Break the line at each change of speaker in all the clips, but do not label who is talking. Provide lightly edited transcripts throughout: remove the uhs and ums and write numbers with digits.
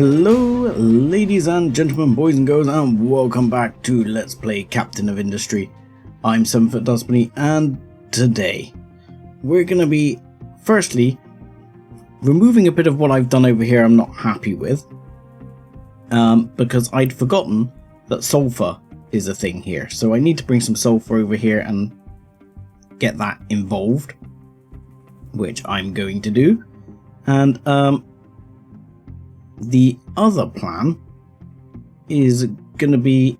Hello ladies and gentlemen, boys and girls, and welcome back to Let's Play Captain of Industry. I'm 7foot Dustbunny, and today we're going to be, firstly, removing a bit of what I've done over here I'm not happy with. Because I'd forgotten that sulfur is a thing here. So I need to bring some sulfur over here and get that involved, which I'm going to do. And the other plan is going to be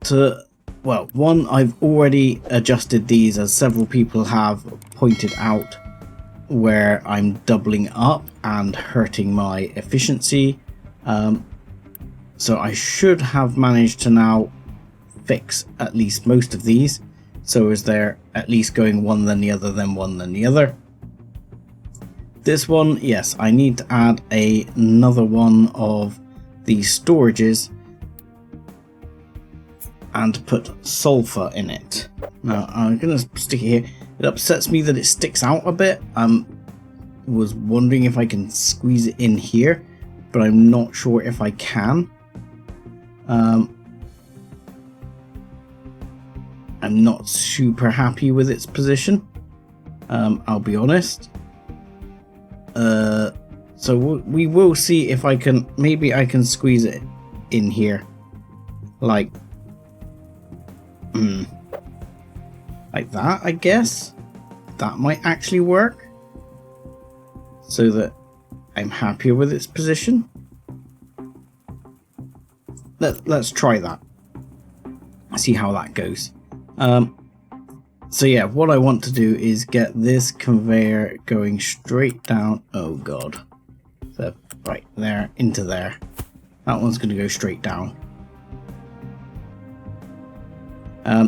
to, well, one, I've already adjusted these, as several people have pointed out, where I'm doubling up and hurting my efficiency. So I should have managed to now fix at least most of these. So is there at least going one then the other, then one then the other. This one, yes, I need to add another one of these storages and put sulfur in it. Now I'm going to stick it here. It upsets me that it sticks out a bit. I was wondering if I can squeeze it in here, but I'm not sure if I can. I'm not super happy with its position. I'll be honest. So we will see if I can, maybe I can squeeze it in here, like that, I guess. That might actually work, so that I'm happier with its position. Let's try that, see how that goes. So yeah, what I want to do is get this conveyor going straight down. Oh god. So right there, into there. That one's going to go straight down.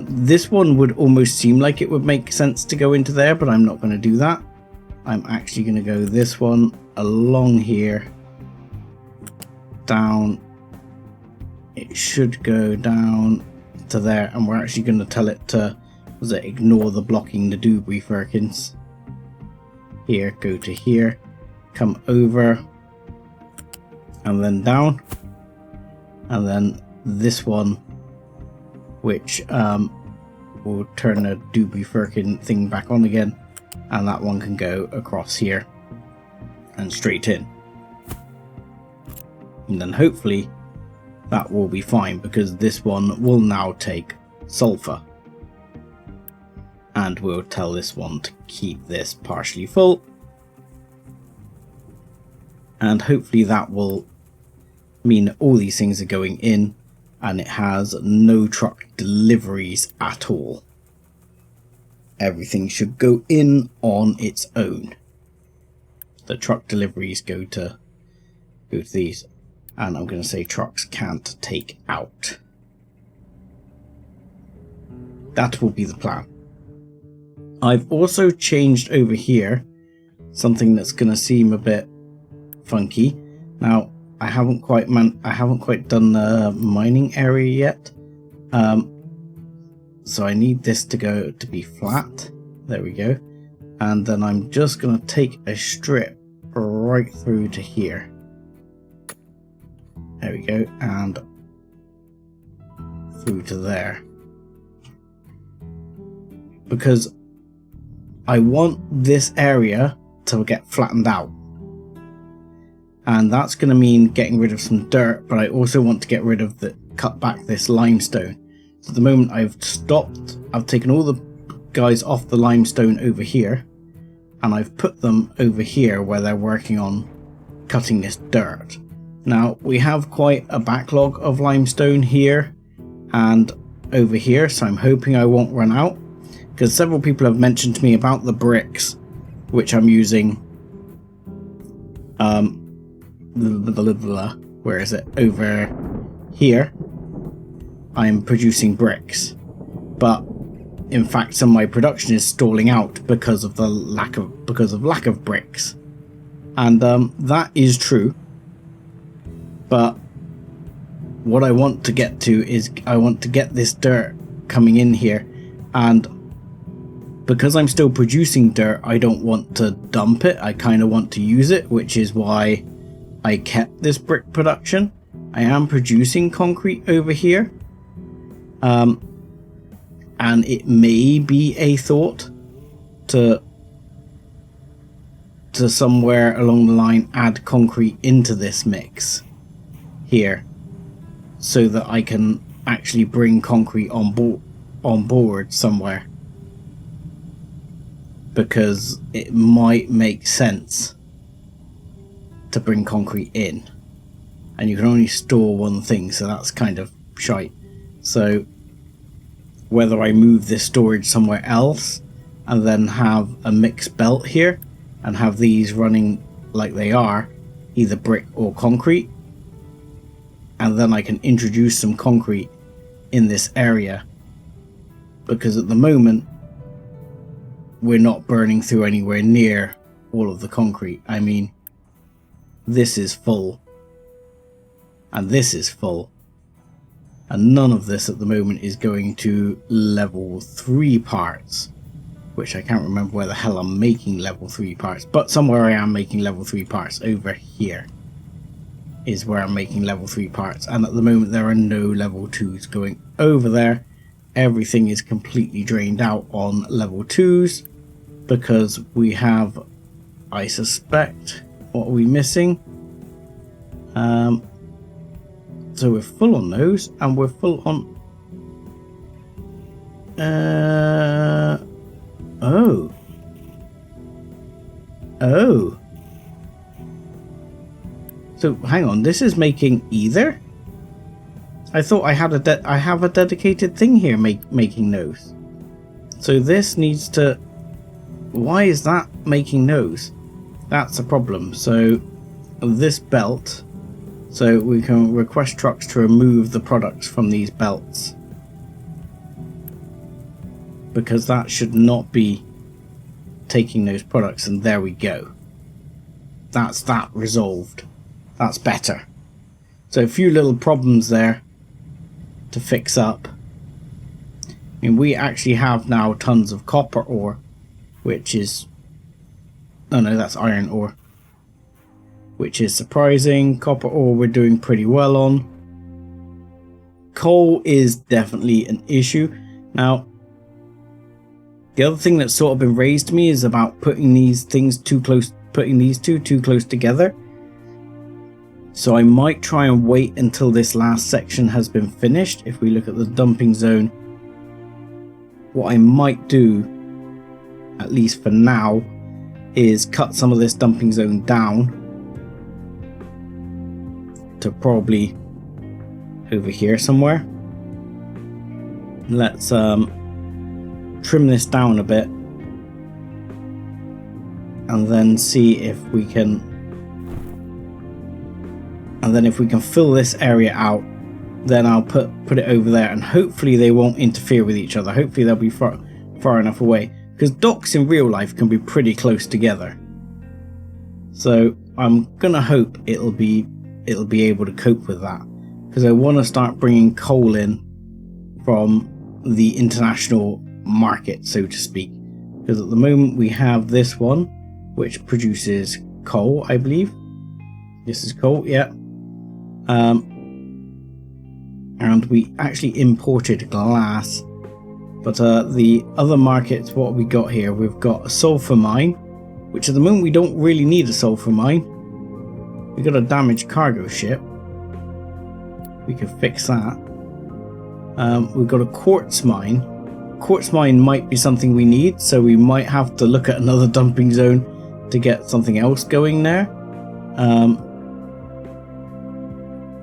This one would almost seem like it would make sense to go into there, but I'm not going to do that. I'm actually going to go this one along here, down. It should go down to there, and we're actually going to tell it to, was it, ignore the blocking the debris firkins. Here, go to here, come over, and then down, and then this one, which will turn the debris firkin thing back on again, and that one can go across here and straight in. And then hopefully that will be fine, because this one will now take sulfur. And we'll tell this one to keep this partially full. And hopefully that will mean all these things are going in, and it has no truck deliveries at all. Everything should go in on its own. The truck deliveries go to these. And I'm going to say trucks can't take out. That will be the plan. I've also changed over here something that's going to seem a bit funky. Now, I haven't quite done the mining area yet. So I need this to be flat. There we go. And then I'm just going to take a strip right through to here. There we go, and through to there. Because I want this area to get flattened out. And that's going to mean getting rid of some dirt, but I also want to get rid of cut back this limestone. So at the moment I've stopped, I've taken all the guys off the limestone over here, and I've put them over here where they're working on cutting this dirt. Now, we have quite a backlog of limestone here and over here, so I'm hoping I won't run out, because several people have mentioned to me about the bricks, which I'm using, where is it? Over here, I'm producing bricks, but in fact some of my production is stalling out because of the lack of bricks, and that is true. But what I want to get to is I want to get this dirt coming in here, and because I'm still producing dirt, I don't want to dump it. I kind of want to use it, which is why I kept this brick production. I am producing concrete over here. And it may be a thought to somewhere along the line add concrete into this mix here, so that I can actually bring concrete on board somewhere, because it might make sense to bring concrete in, and you can only store one thing, so that's kind of shite. So whether I move this storage somewhere else and then have a mixed belt here and have these running like they are, either brick or concrete, and then I can introduce some concrete in this area, because at the moment we're not burning through anywhere near all of the concrete. I mean, this is full and this is full, and none of this at the moment is going to level 3 parts, which I can't remember where the hell I'm making level 3 parts, but somewhere I am making level 3 parts. Over here is where I'm making level 3 parts, and at the moment there are no level 2s going over there. Everything is completely drained out on level 2s, because we have, I suspect, what are we missing? So we're full on those, and we're full on oh. So hang on, this is making either? I thought I had I have a dedicated thing here making those. So this needs to, why is that making those? That's a problem. So this belt, so we can request trucks to remove the products from these belts, because that should not be taking those products, and there we go. That's that resolved. That's better. So a few little problems there to fix up. I mean, we actually have now tons of copper ore, which is, oh no, that's iron ore, which is surprising. Copper ore we're doing pretty well on. Coal is definitely an issue. Now, the other thing that's sort of been raised to me is about putting these things too close, putting these two too close together. So I might try and wait until this last section has been finished. If we look at the dumping zone, what I might do, at least for now, is cut some of this dumping zone down to probably over here somewhere. Let's trim this down a bit and then see if we can, and then if we can fill this area out, then I'll put it over there, and hopefully they won't interfere with each other. Hopefully they'll be far enough away, because docks in real life can be pretty close together. So I'm gonna hope it'll be able to cope with that, because I want to start bringing coal in from the international market, so to speak, because at the moment we have this one which produces coal, I believe. This is coal, yeah. And we actually imported glass, but the other markets, what we got here, we've got a sulfur mine, which at the moment we don't really need a sulfur mine. We got a damaged cargo ship, we could fix that. We've got a quartz mine. Quartz mine might be something we need, so we might have to look at another dumping zone to get something else going there.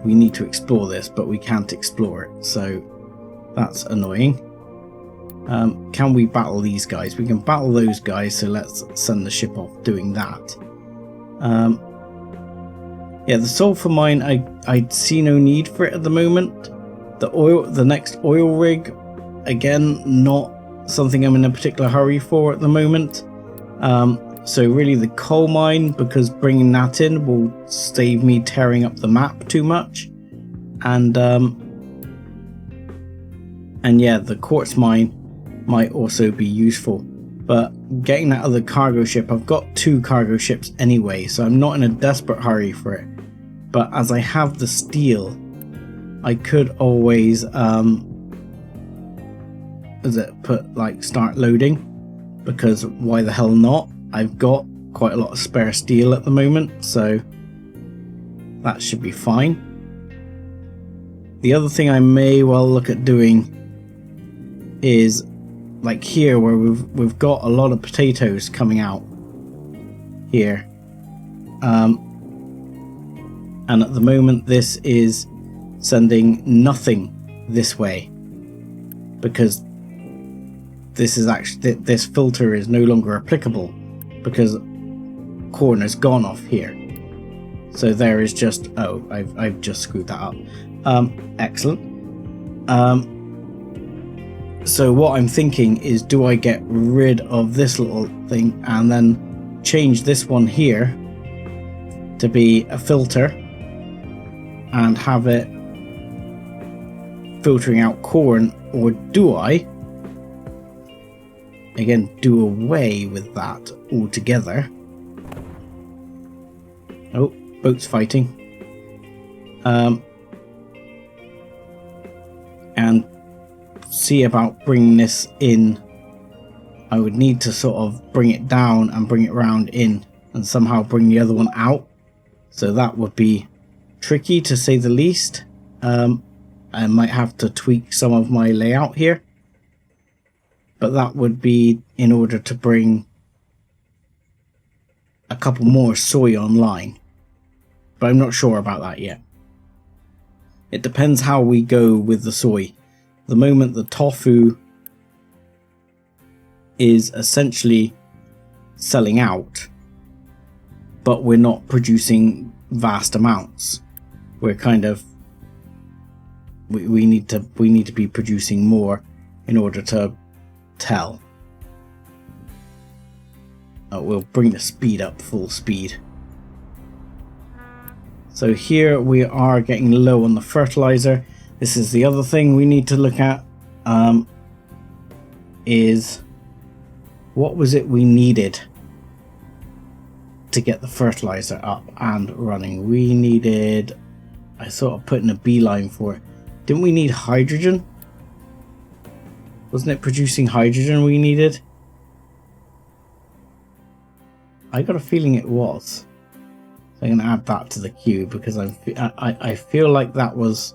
We need to explore this, but we can't explore it, so that's annoying. Can we battle these guys? We can battle those guys, so let's send the ship off doing that. Yeah, the sulfur mine, I see no need for it at the moment. The next oil rig, again, not something I'm in a particular hurry for at the moment. So really the coal mine, because bringing that in will save me tearing up the map too much. And yeah, the quartz mine might also be useful. But getting that other cargo ship, I've got 2 cargo ships anyway, so I'm not in a desperate hurry for it. but as I have the steel, I could always start loading, because why the hell not? I've got quite a lot of spare steel at the moment, so that should be fine. The other thing I may well look at doing is like here where we've got a lot of potatoes coming out here, and at the moment this is sending nothing this way, because this filter is no longer applicable because corn has gone off here. So there is just, oh, I've just screwed that up. Excellent. So what I'm thinking is, do I get rid of this little thing and then change this one here to be a filter and have it filtering out corn, or do I again do away with that altogether? Oh, boats fighting. And see about bringing this in. I would need to sort of bring it down and bring it round in and somehow bring the other one out. So that would be tricky, to say the least. I might have to tweak some of my layout here, but that would be in order to bring a couple more soy online, but I'm not sure about that yet. It depends how we go with the soy. The moment the tofu is essentially selling out, but we're not producing vast amounts. We're kind of we need to be producing more in order to tell. We'll bring the speed up full speed. So here we are getting low on the fertilizer. This is the other thing we need to look at, is what was it we needed to get the fertilizer up and running? We needed, I sort of put in a beeline for it. Didn't we need hydrogen? Wasn't it producing hydrogen we needed? I got a feeling it was. So I'm going to add that to the queue, because I feel like that was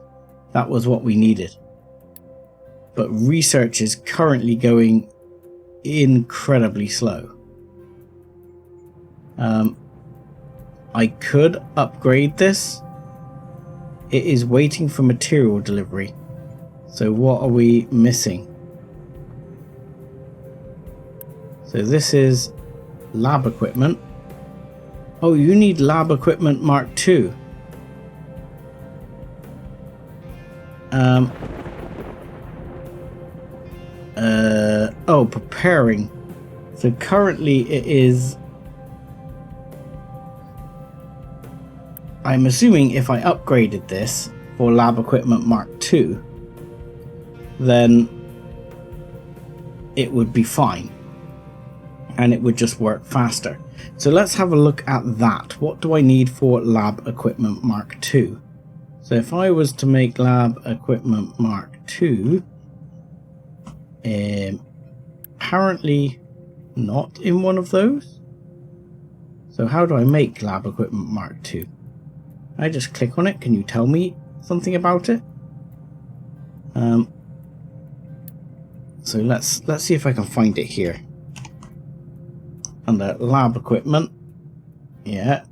what we needed. But research is currently going incredibly slow. I could upgrade this. It is waiting for material delivery. So what are we missing? So this is lab equipment. Oh, you need lab equipment Mark II. Oh, preparing. So currently it is, I'm assuming if I upgraded this for lab equipment Mark II, then it would be fine and it would just work faster. So let's have a look at that. What do I need for lab equipment Mark II? So if I was to make lab equipment Mark II, apparently not in one of those. So how do I make lab equipment Mark II? I just click on it. Can you tell me something about it? So let's see if I can find it here. Under lab equipment, yeah,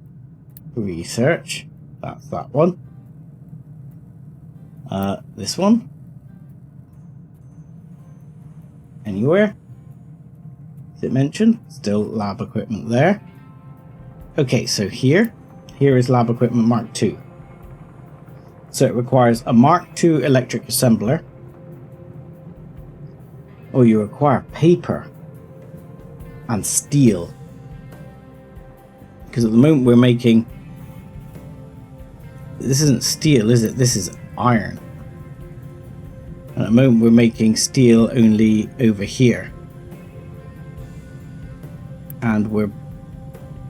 research, that's that one. This one, anywhere? Is it mentioned? Still lab equipment there. Okay, so here is lab equipment Mark II. So it requires a Mark II electric assembler. Oh, you require paper and steel, because at the moment we're making, this isn't steel, is it? This is iron. And at the moment we're making steel only over here, and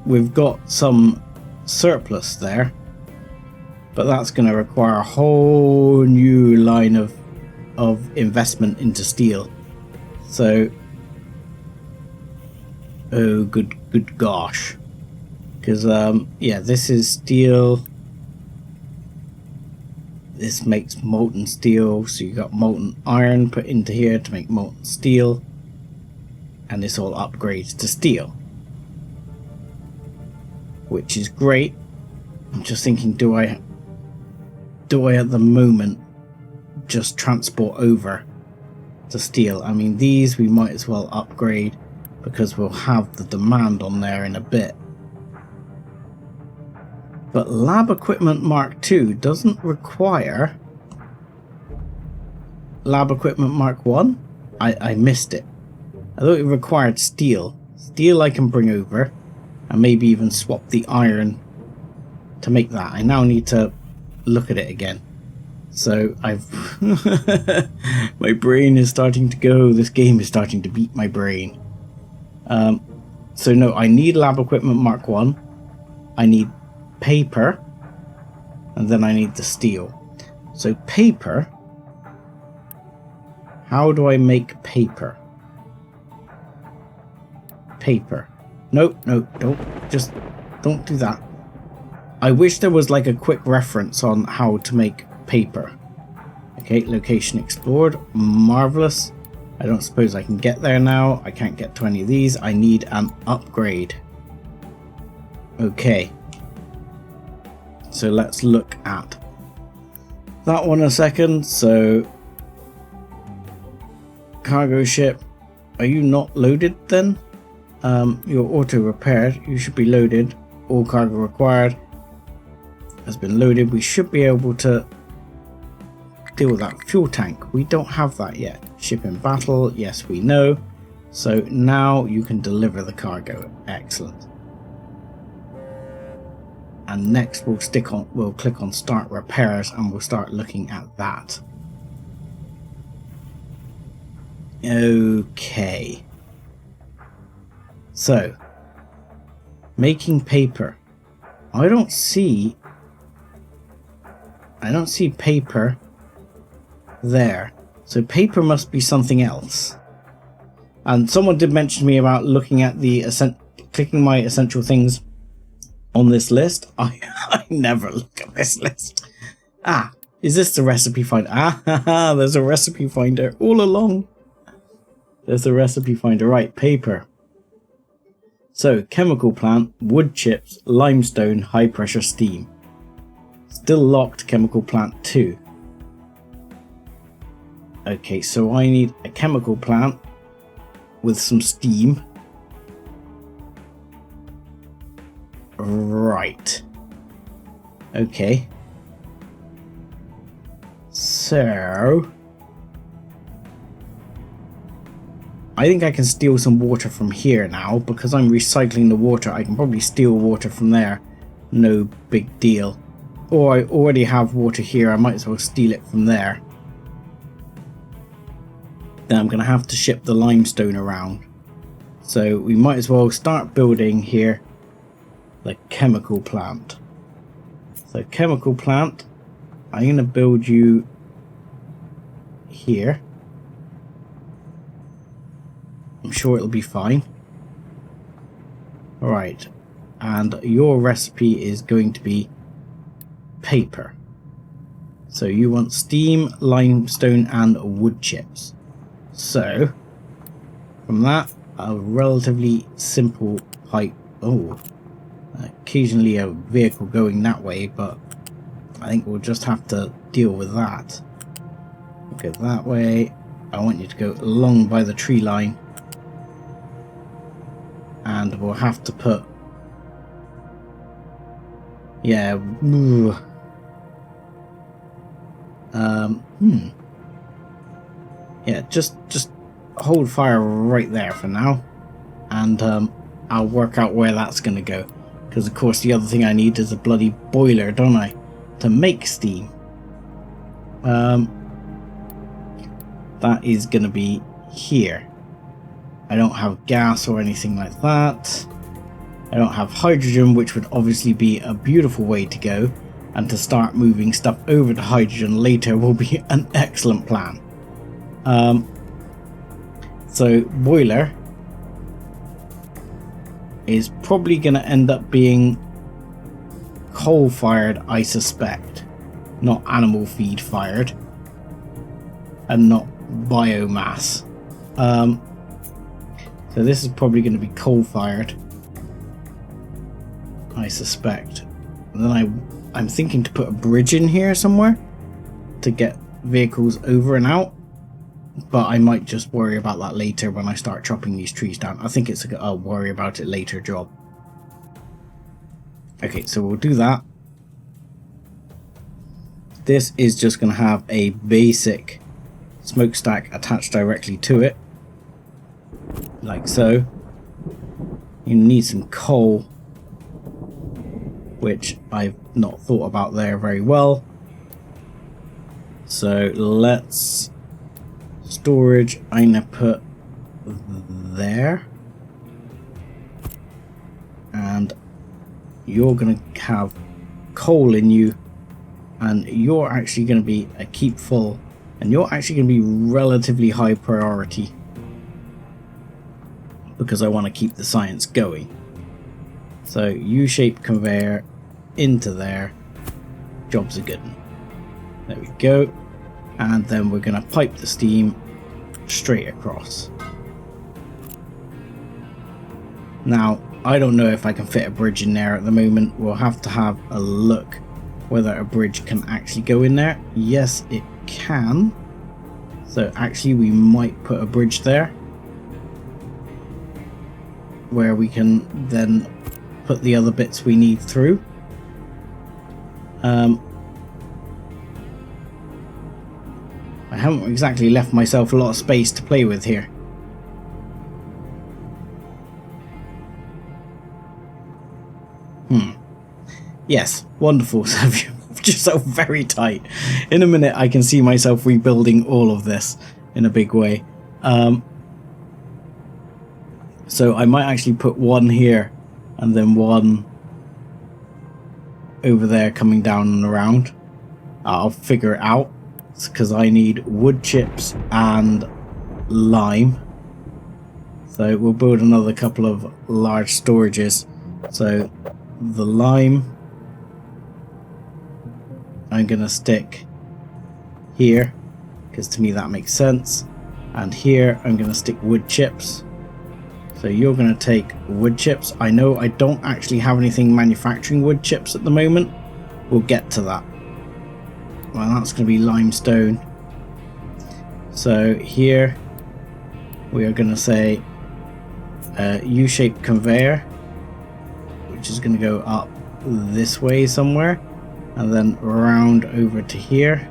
we've got some surplus there, but that's going to require a whole new line of investment into steel. So, oh good gosh, because yeah, this is steel. This makes molten steel, so you got molten iron put into here to make molten steel, and this all upgrades to steel, which is great. I'm just thinking, do I at the moment just transport over to steel? I mean, these we might as well upgrade because we'll have the demand on there in a bit. But Lab Equipment Mark II doesn't require Lab Equipment Mark 1? I missed it. I thought it required steel. Steel I can bring over and maybe even swap the iron to make that. I now need to look at it again. So I've my brain is starting to go. This game is starting to beat my brain. So no, I need Lab Equipment Mark 1. I need paper, and then I need the steel. So paper, how do I make paper? Paper. Nope, don't do that. I wish there was like a quick reference on how to make paper. Okay, location explored, marvelous. I don't suppose I can get there now. I can't get to any of these. I need an upgrade. Okay. So let's look at that one a second. So, cargo ship, are you not loaded then? You're auto repaired. You should be loaded. All cargo required has been loaded. We should be able to deal with that fuel tank. We don't have that yet. Ship in battle, yes we know. So now you can deliver the cargo. Excellent. And next we'll click on start repairs and we'll start looking at that. Okay. So, making paper. I don't see paper there. So paper must be something else. And someone did mention to me about looking at the clicking my essential things on this list. I never look at this list. Ah, is this the recipe finder? Ah, there's a recipe finder all along. There's a recipe finder. Right, paper. So, chemical plant, wood chips, limestone, high pressure steam. Still locked chemical plant 2. Okay, so I need a chemical plant with some steam. Right. Okay. So, I think I can steal some water from here now. Because I'm recycling the water, I can probably steal water from there. No big deal. Or I already have water here, I might as well steal it from there. Then I'm going to have to ship the limestone around. So we might as well start building here the chemical plant. So chemical plant, I'm going to build you here. I'm sure it'll be fine. Alright, and your recipe is going to be paper. So you want steam, limestone and wood chips. So from that, a relatively simple pipe. Oh, occasionally a vehicle going that way, but I think we'll just have to deal with that. Go that way. I want you to go along by the tree line. And we'll have to put... Yeah. Ooh. Yeah, just hold fire right there for now. And I'll work out where that's going to go. Because of course the other thing I need is a bloody boiler, don't I? To make steam. That is going to be here. I don't have gas or anything like that. I don't have hydrogen, which would obviously be a beautiful way to go. and to start moving stuff over to hydrogen later will be an excellent plan. So boiler is probably going to end up being coal fired, I suspect, not animal feed fired, and not biomass. So this is probably going to be coal fired, I suspect. And then I'm thinking to put a bridge in here somewhere to get vehicles over and out, but I might just worry about that later when I start chopping these trees down. I think it's a worry about it later job. Okay, so we'll do that. This is just going to have a basic smokestack attached directly to it, like so. You need some coal, which I've not thought about there very well. So let's storage. I'm gonna put there, and you're gonna have coal in you, and you're actually gonna be a keep full, and you're actually gonna be relatively high priority because I want to keep the science going. So U-shaped conveyor into there. Job's a good one. There we go. And then we're going to pipe the steam straight across. Now, I don't know if I can fit a bridge in there at the moment. We'll have to have a look whether a bridge can actually go in there. Yes, it can. So actually we might put a bridge there, where we can then put the other bits we need through. I haven't exactly left myself a lot of space to play with here. Yes, wonderful. So you've yourself very tight. In a minute I can see myself rebuilding all of this in a big way. So I might actually put one here and then one over there coming down and around. I'll figure it out, because I need wood chips and lime. So we'll build another couple of large storages. So the lime I'm gonna stick here, because to me that makes sense. And here I'm gonna stick wood chips. So you're going to take wood chips. I know I don't actually have anything manufacturing wood chips at the moment. We'll get to that. Well, that's going to be limestone. So here we are going to say U-shaped conveyor, which is going to go up this way somewhere, and then round over to here.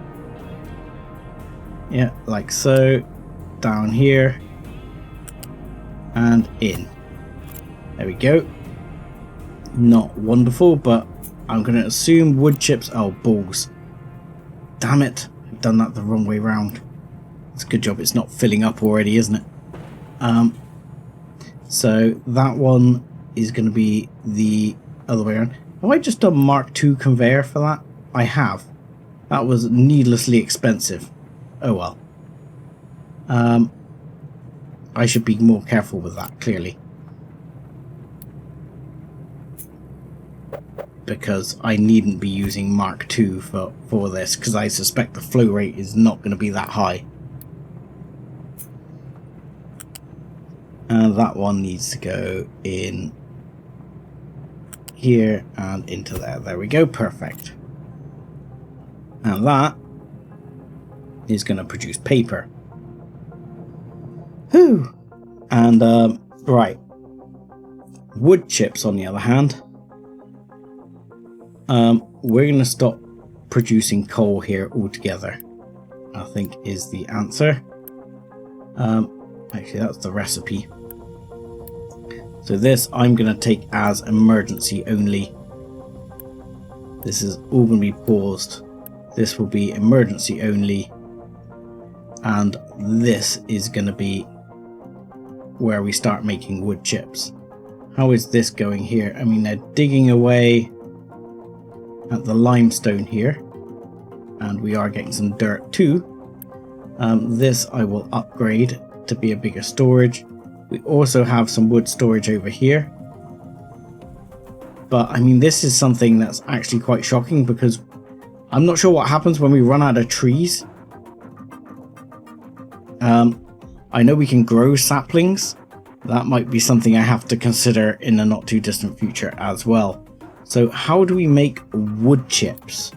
Yeah, like so. Down here. And in. There we go. Not wonderful, but I'm going to assume wood chips. Oh, balls. Damn it. I've done that the wrong way round. It's a good job it's not filling up already, isn't it? So that one is going to be the other way around. Have I just done Mark II conveyor for that? I have. That was needlessly expensive. Oh well. I should be more careful with that, clearly. Because I needn't be using Mark II for this, because I suspect the flow rate is not going to be that high. And that one needs to go in here and into there. There we go, perfect. And that is going to produce paper. Whew. And right, wood chips on the other hand, we're going to stop producing coal here altogether, I think is the answer. Actually that's the recipe. So this I'm going to take as emergency only. This is all going to be paused. This will be emergency only, and this is going to be where we start making wood chips. How is this going here? I mean, they're digging away. at the limestone here, and we are getting some dirt too. This I will upgrade to be a bigger storage. We also have some wood storage over here. But I mean, this is something that's actually quite shocking, because I'm not sure what happens when we run out of trees. I know we can grow saplings. That might be something I have to consider in the not too distant future as well. So how do we make wood chips?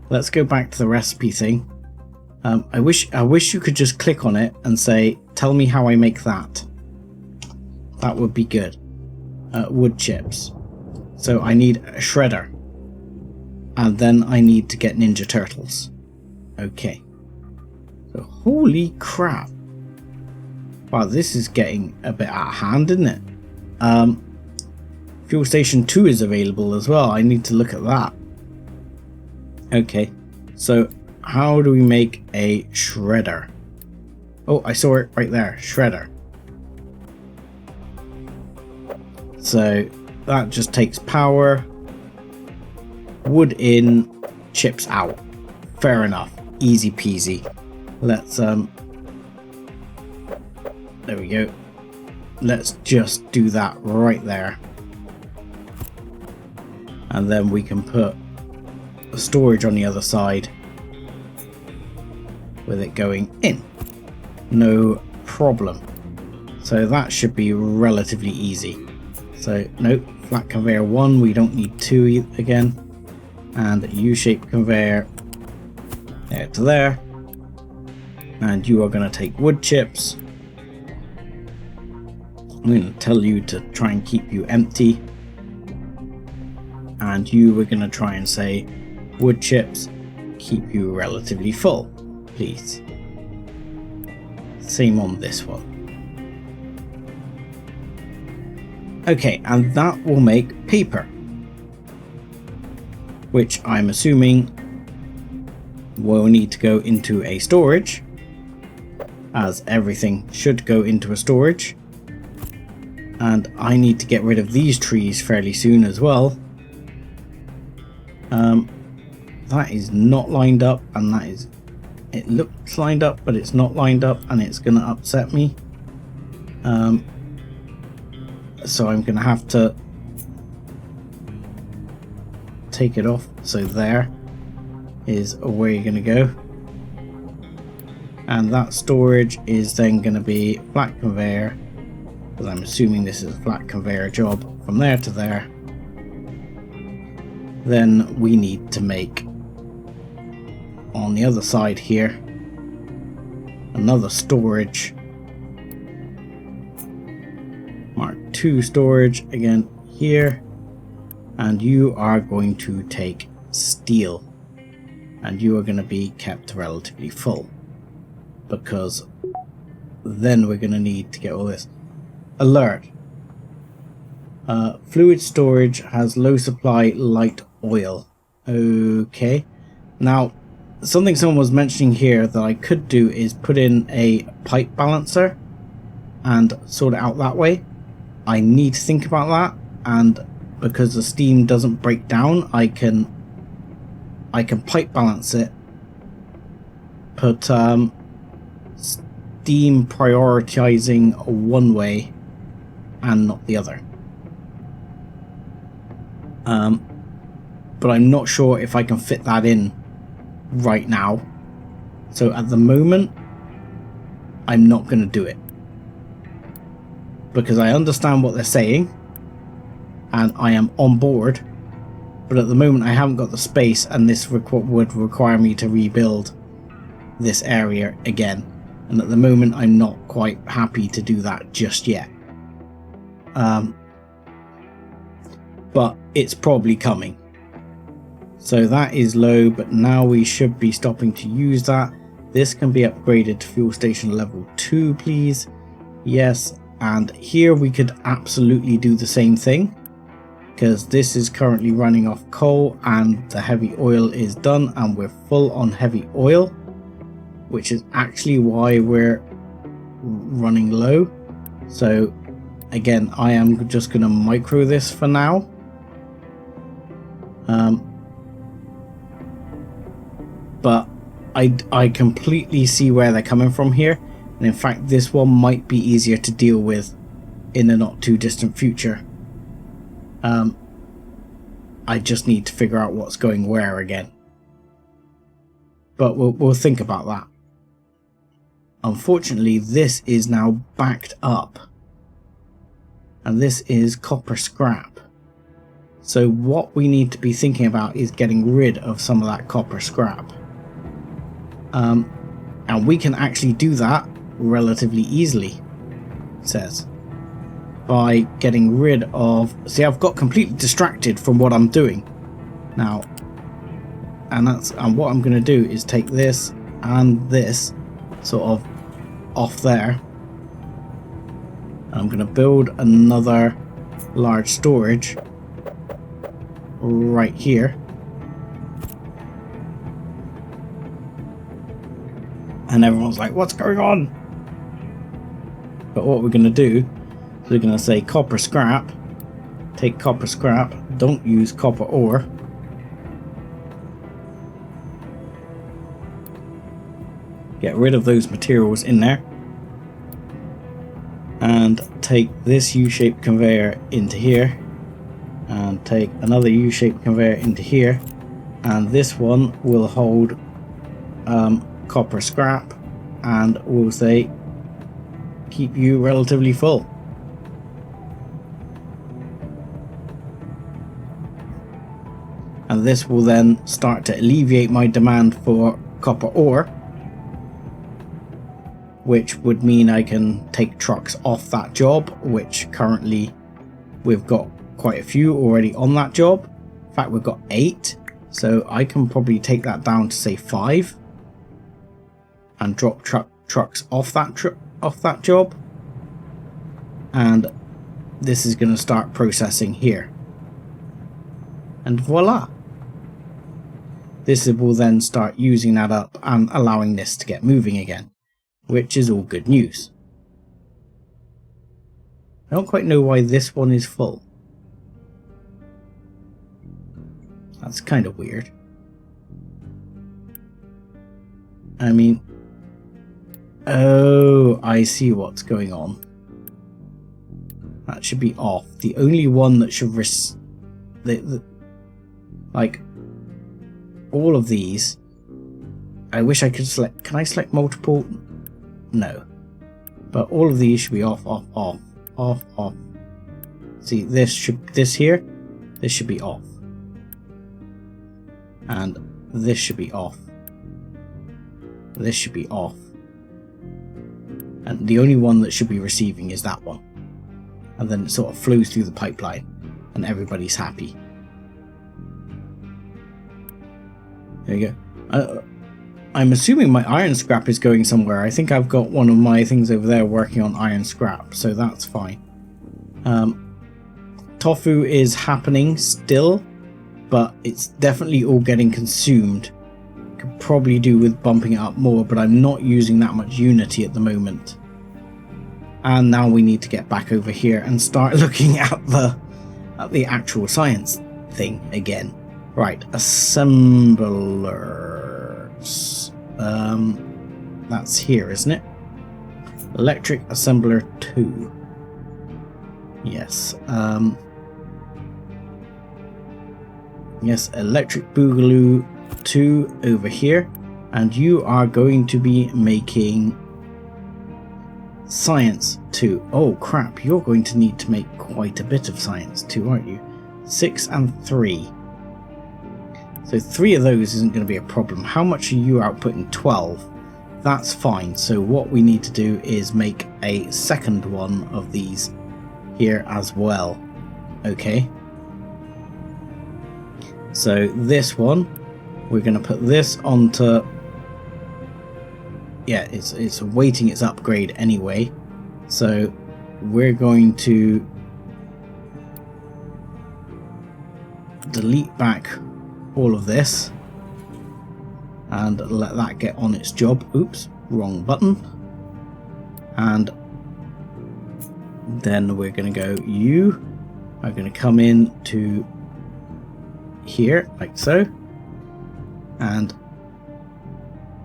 Let's go back to the recipe thing. I wish you could just click on it and say, tell me how I make that. That would be good. Wood chips. So I need a shredder. And then I need to get Ninja Turtles. Okay. So holy crap. Wow, this is getting a bit out of hand, isn't it? Fuel Station 2 is available as well. I need to look at that. Okay. So how do we make a shredder? Oh, I saw it right there. Shredder. So that just takes power. Wood in, chips out. Fair enough. Easy peasy. Let's there we go. Let's just do that right there. And then we can put the storage on the other side with it going in. No problem. So that should be relatively easy. So nope, flat conveyor 1, we don't need 2 again. And a U-shaped conveyor there to there. And you are going to take wood chips. I'm going to tell you to try and keep you empty. And you were going to try and say wood chips, keep you relatively full, please. Same on this one. Okay, and that will make paper, which I'm assuming will need to go into a storage, as everything should go into a storage. And I need to get rid of these trees fairly soon as well. That is not lined up, and that is, it looks lined up, but it's not lined up, and it's going to upset me. So I'm going to have to take it off. So there is where you're going to go. And that storage is then going to be flat conveyor, because I'm assuming this is a flat conveyor job from there to there. Then we need to make, on the other side here, another storage. Mark 2 storage again here. And you are going to take steel. And you are going to be kept relatively full, because then we're going to need to get all this. Alert. Fluid storage has low supply light oil. Okay. Now, something someone was mentioning here that I could do is put in a pipe balancer and sort it out that way. I need to think about that, and because the steam doesn't break down, I can pipe balance it. Put steam prioritizing one way and not the other. But I'm not sure if I can fit that in right now. So at the moment, I'm not going to do it, because I understand what they're saying and I am on board, but at the moment I haven't got the space, and this would require me to rebuild this area again, and at the moment I'm not quite happy to do that just yet. But it's probably coming. So that is low, but now we should be stopping to use that. This can be upgraded to fuel station level 2, please. Yes, and here we could absolutely do the same thing, because this is currently running off coal and the heavy oil is done, and we're full on heavy oil, which is actually why we're running low. So again, I am just going to micro this for now. I completely see where they're coming from here, and in fact this one might be easier to deal with in the not too distant future. I just need to figure out what's going where again, but we'll think about that. Unfortunately, this is now backed up, and this is copper scrap. So what we need to be thinking about is getting rid of some of that copper scrap. And we can actually do that relatively easily, it says, by getting rid of... See, I've got completely distracted from what I'm doing now. And what I'm going to do is take this and this sort of off there. And I'm going to build another large storage right here. And everyone's like, what's going on? But what we're going to do is we're going to say copper scrap. Take copper scrap. Don't use copper ore. Get rid of those materials in there. And take this U-shaped conveyor into here. And take another U-shaped conveyor into here. And this one will hold copper scrap, and we'll say keep you relatively full. And this will then start to alleviate my demand for copper ore, which would mean I can take trucks off that job, which currently we've got quite a few already on that job. In fact, we've got 8, so I can probably take that down to say 5 and drop trucks off that job, and this is going to start processing here, and voila, this will then start using that up and allowing this to get moving again, which is all good news. I don't quite know why this one is full. That's kind of weird. I mean, oh, I see what's going on. That should be off. The only one that should like all of these. I wish I could select. Can I select multiple? No. But all of these should be off, off, off, off, off. See, this should be off. And this should be off. This should be off. And the only one that should be receiving is that one. And then it sort of flows through the pipeline and everybody's happy. There you go. I'm assuming my iron scrap is going somewhere. I think I've got one of my things over there working on iron scrap, so that's fine. Tofu is happening still, but it's definitely all getting consumed. Could probably do with bumping it up more, but I'm not using that much Unity at the moment. And now we need to get back over here and start looking at the actual science thing again. Right, assemblers. That's here, isn't it? Electric assembler 2. Yes. Yes, electric boogaloo 2 over here, and you are going to be making science 2. Oh crap, you're going to need to make quite a bit of science 2, aren't you? 6 and 3. So 3 of those isn't going to be a problem. How much are you outputting? 12. That's fine. So what we need to do is make a second one of these here as well. Okay. So this one, we're going to put this onto... Yeah, it's awaiting its upgrade anyway. So we're going to delete back all of this and let that get on its job. Oops, wrong button. And then we're going to go, you are going to come in to here like so, and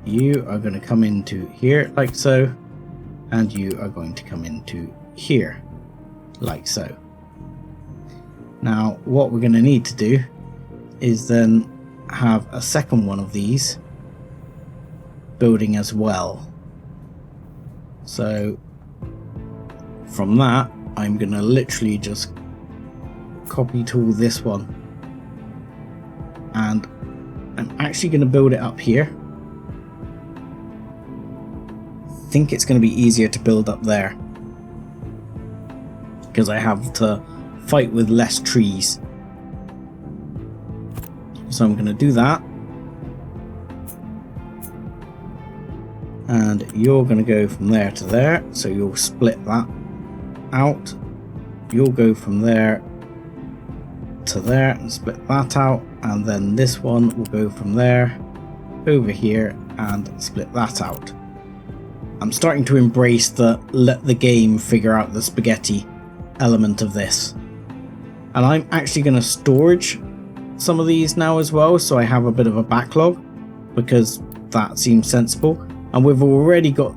you are going to come into here like so, and you are going to come into here like so. Now what we're going to need to do is then have a second one of these building as well. So from that, I'm going to literally just copy tool this one, and I'm actually going to build it up here. I think it's going to be easier to build up there because I have to fight with less trees. So I'm going to do that, and you're going to go from there to there, so you'll split that out. You'll go from there to there and split that out, and then this one will go from there over here and split that out. I'm starting to embrace the let the game figure out the spaghetti element of this, and I'm actually going to storage some of these now as well, so I have a bit of a backlog, because that seems sensible. And we've already got,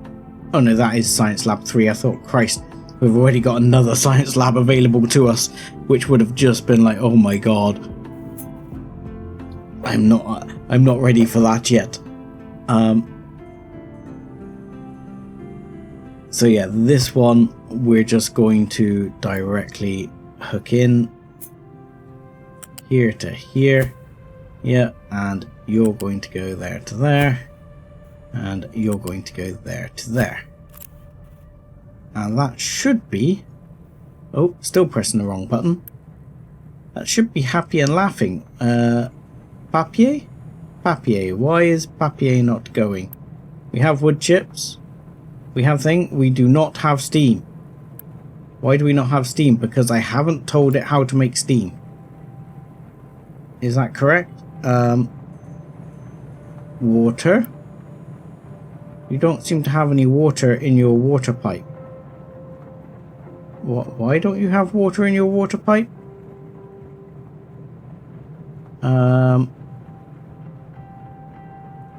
oh no, that is Science Lab 3. I thought, Christ, we've already got another science lab available to us, which would have just been like, oh my god, I'm not ready for that yet. So yeah, this one we're just going to directly hook in here to here, yeah, and you're going to go there to there, and you're going to go there to there, and that should be, oh, still pressing the wrong button, that should be happy and laughing. Papier, why is Papier not going? We have wood chips, we have thing, we do not have steam. Why do we not have steam? Because I haven't told it how to make steam. Is that correct? Water? You don't seem to have any water in your water pipe. What? Why don't you have water in your water pipe?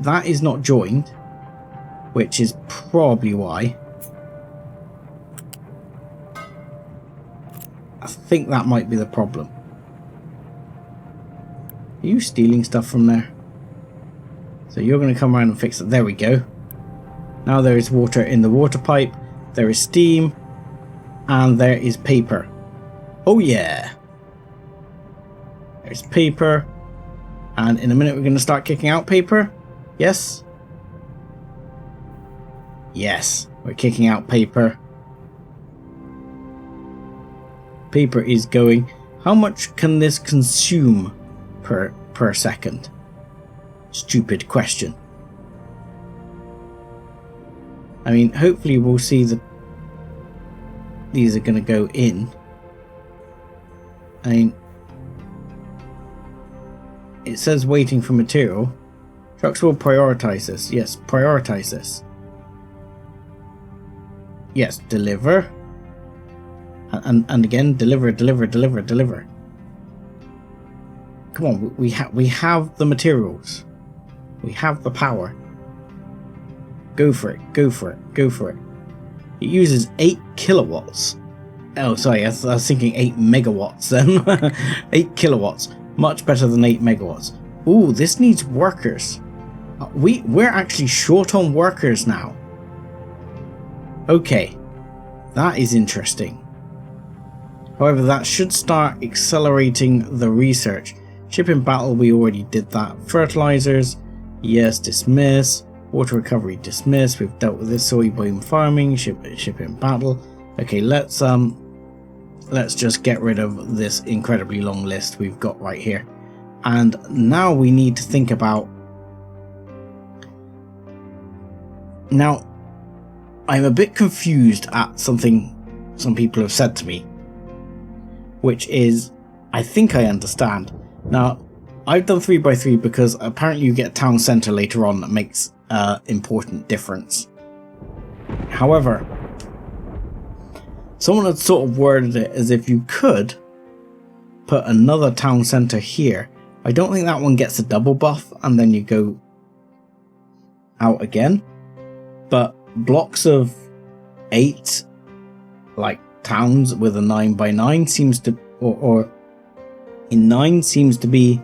That is not joined, which is probably why. I think that might be the problem. Are you stealing stuff from there? So you're going to come around and fix it. There we go. Now there is water in the water pipe. There is steam. And there is paper. Oh yeah. There's paper. And in a minute we're going to start kicking out paper. Yes? Yes. We're kicking out paper. Paper is going. How much can this consume per second? Stupid question. I mean, hopefully we'll see that these are going to go in. I mean, it says waiting for material. Trucks will prioritize this. Yes, prioritize this. Yes, deliver. And again, deliver. Come on, we have the materials. We have the power. Go for it. It uses 8 kilowatts. Oh, sorry, I was thinking 8 megawatts then. 8 kilowatts. Much better than 8 megawatts. Ooh, this needs workers. We're actually short on workers now. Okay, that is interesting. However, that should start accelerating the research. Ship in battle, we already did that. Fertilizers, yes, dismiss. Water recovery, dismiss. We've dealt with this. Soybean farming, ship in battle. Okay, let's just get rid of this incredibly long list we've got right here. And now we need to think about. Now, I'm a bit confused at something some people have said to me, which is, I think I understand. Now, I've done 3x3 because apparently you get a town centre later on that makes important difference. However, someone had sort of worded it as if you could put another town centre here. I don't think that one gets a double buff, and then you go out again, but blocks of 8, like towns with a 9x9 seems to, or in 9 seems to be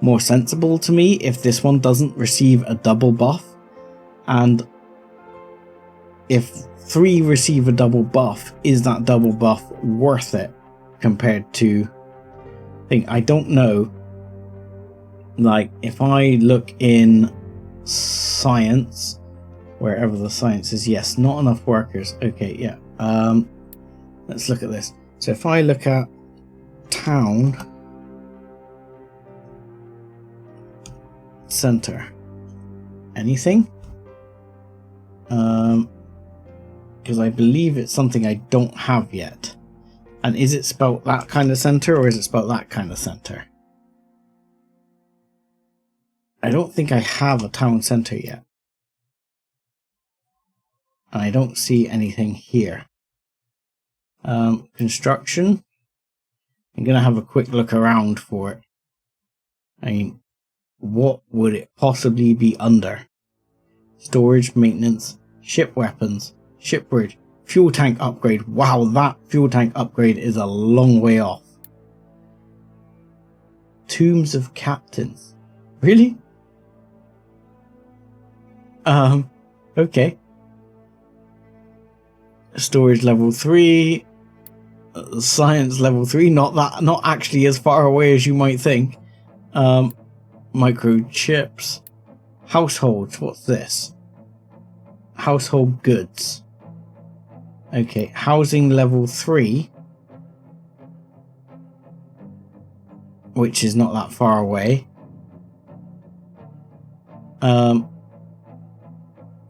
more sensible to me if this one doesn't receive a double buff. And if 3 receive a double buff, is that double buff worth it compared to I don't know. Like, if I look in science, wherever the science is, yes, not enough workers. Okay, yeah. Let's look at this. So if I look at town center, anything? Because I believe it's something I don't have yet. And is it spelled that kind of center, or is it spelled that kind of center? I don't think I have a town center yet. And I don't see anything here. Construction. I'm going to have a quick look around for it. I mean, what would it possibly be under? Storage, maintenance, ship weapons, ship bridge, fuel tank upgrade. Wow, that fuel tank upgrade is a long way off. Tombs of captains. Really? Okay. Storage level 3. Science level 3. Not actually as far away as you might think. Microchips. Households. What's this? Household goods. Okay, housing level 3. Which is not that far away.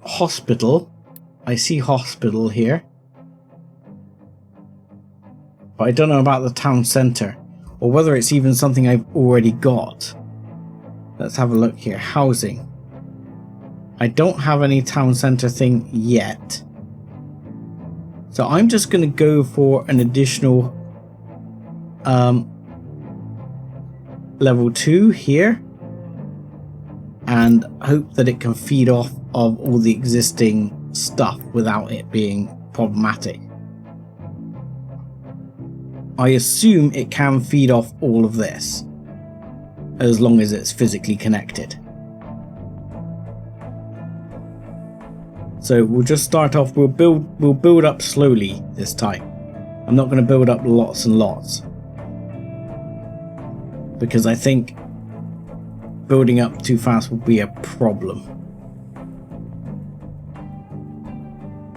Hospital. I see hospital here. But I don't know about the town centre, or whether it's even something I've already got. Let's have a look here. Housing. I don't have any town centre thing yet. So I'm just going to go for an additional level 2 here. And hope that it can feed off of all the existing stuff without it being problematic. I assume it can feed off all of this, as long as it's physically connected. So we'll just start off, we'll build up slowly this time. I'm not going to build up lots and lots, because I think building up too fast will be a problem.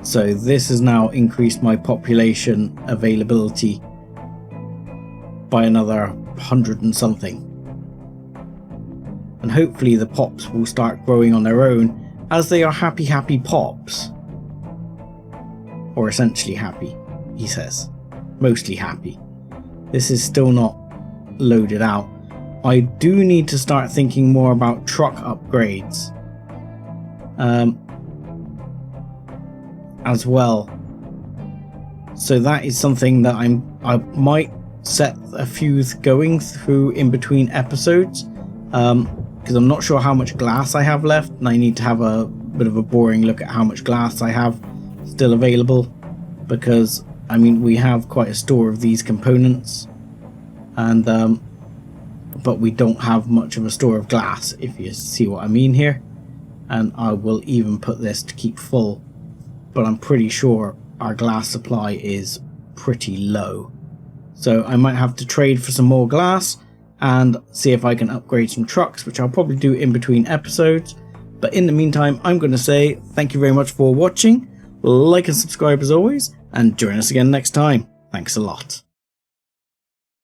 So this has now increased my population availability by another 100 and something. And hopefully the pops will start growing on their own, as they are happy pops. Or essentially happy, he says. Mostly happy. This is still not loaded out. I do need to start thinking more about truck upgrades. As well. So that is something that I might set a few going through in between episodes. Because I'm not sure how much glass I have left, and I need to have a bit of a boring look at how much glass I have still available, because I mean we have quite a store of these components, and but we don't have much of a store of glass, if you see what I mean here. And I will even put this to keep full, but I'm pretty sure our glass supply is pretty low, so I might have to trade for some more glass and see if I can upgrade some trucks, which I'll probably do in between episodes. But in the meantime, I'm going to say thank you very much for watching, like and subscribe as always, and join us again next time. Thanks a lot.